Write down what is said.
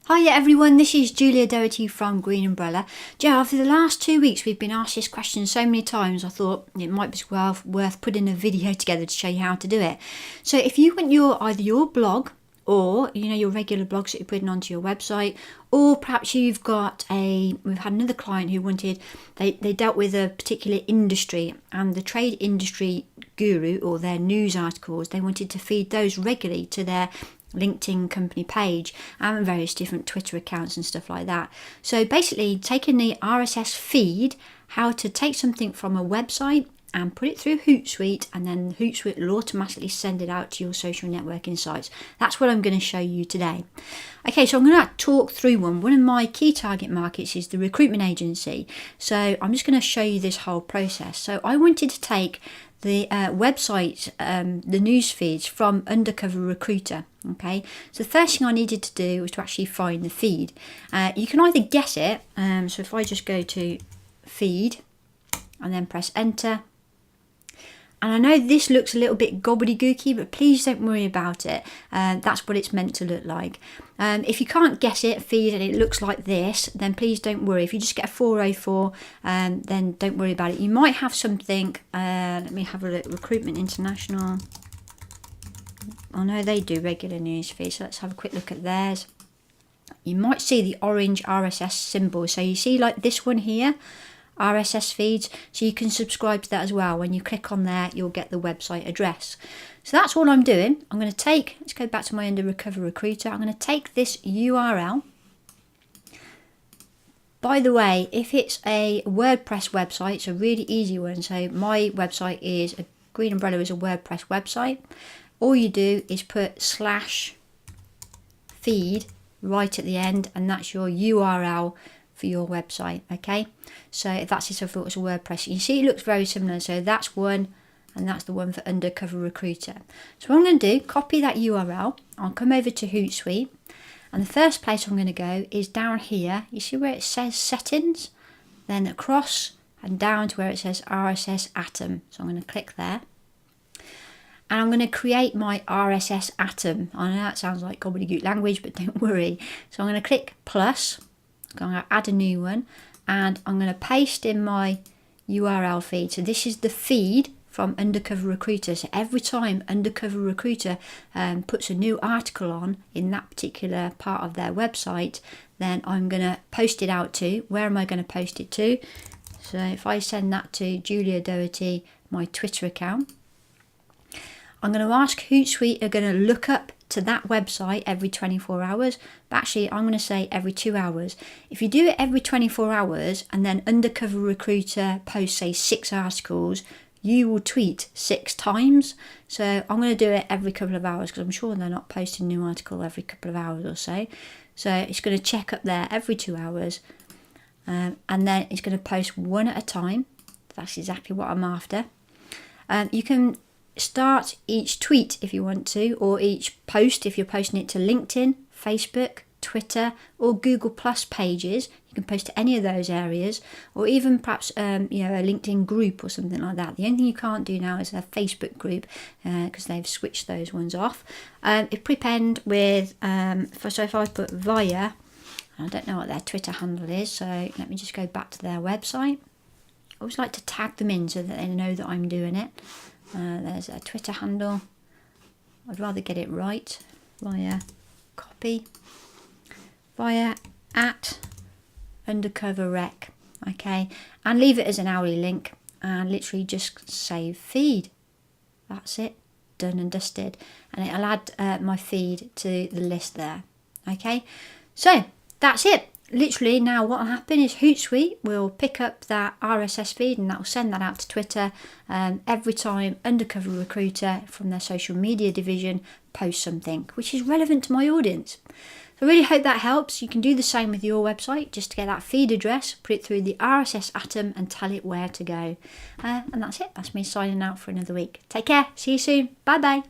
Hiya everyone, this is Julia Doherty from Green Umbrella. Joe, for the last 2 weeks we've been asked this question so many times, I thought it might be worth putting a video together to show you how to do it. So if you want either your blog or your regular blogs that you're putting onto your website, or perhaps we've had another client who wanted, they dealt with a particular industry, and the trade industry guru or their news articles, they wanted to feed those regularly to their LinkedIn company page and various different Twitter accounts and stuff like that. So basically taking the RSS feed, how to take something from a website and put it through Hootsuite, and then Hootsuite will automatically send it out to your social networking sites. That's what I'm going to show you today. Okay, so I'm going to talk through one. One of my key target markets is the recruitment agency. So I'm just going to show you this whole process. So I wanted to take the website, the news feeds from Undercover Recruiter. Okay, so the first thing I needed to do was to actually find the feed. You can either guess it, so if I just go to feed and then press enter, and I know this looks a little bit gobbledygooky, but please don't worry about it. That's what it's meant to look like. If you can't guess it, feed, and it looks like this, then please don't worry. If you just get a 404, then don't worry about it. You might have something, let me have a look, Recruitment International. I know they do regular news feeds, so let's have a quick look at theirs. You might see the orange RSS symbol. So you see like this one here, RSS feeds, so you can subscribe to that as well. When you click on there, you'll get the website address. So that's all I'm doing. I'm going to take, let's go back to my Undercover Recruiter. I'm going to take this URL. By the way, if it's a WordPress website, it's a really easy one. So my website is, Green Umbrella is a WordPress website. All you do is put /feed right at the end, and that's your URL for your website. Okay, so if that's it, I thought it was a WordPress. You see it looks very similar, so that's one, and that's the one for Undercover Recruiter. So what I'm going to do, copy that URL, I'll come over to Hootsuite, and the first place I'm going to go is down here. You see where it says settings, then across and down to where it says RSS Atom. So I'm going to click there, and I'm going to create my RSS Atom. I know that sounds like gobbledygook language, but don't worry. So I'm going to click plus, I'm going to add a new one, and I'm going to paste in my URL feed. So this is the feed from Undercover Recruiter. So every time Undercover Recruiter puts a new article on in that particular part of their website, then I'm going to post it out to, where am I going to post it to? So if I send that to Julia Doherty, my Twitter account, I'm going to ask Hootsuite are going to look up to that website every 24 hours, but actually I'm going to say every 2 hours. If you do it every 24 hours and then Undercover Recruiter posts, say, 6 articles, you will tweet 6 times. So I'm going to do it every couple of hours, because I'm sure they're not posting a new article every couple of hours or so. So it's going to check up there every 2 hours, and then it's going to post one at a time. That's exactly what I'm after. You can start each tweet if you want to, or each post if you're posting it to LinkedIn, Facebook, Twitter, or Google Plus pages. You can post to any of those areas, or even perhaps a LinkedIn group or something like that. The only thing you can't do now is a Facebook group, because they've switched those ones off. It prepend with so if I put via, I don't know what their Twitter handle is, so let me just go back to their website. I always like to tag them in so that they know that I'm doing it. There's a Twitter handle. I'd rather get it right. Via copy, via at Undercover Rec. Okay, and leave it as an hourly link, and literally just save feed. That's it, done and dusted, and it'll add my feed to the list there. Okay, so that's it. Literally now what will happen is Hootsuite will pick up that RSS feed, and that will send that out to Twitter every time Undercover Recruiter from their social media division posts something which is relevant to my audience. So I really hope that helps. You can do the same with your website, just to get that feed address, put it through the RSS Atom and tell it where to go. And that's it. That's me signing out for another week. Take care. See you soon. Bye bye.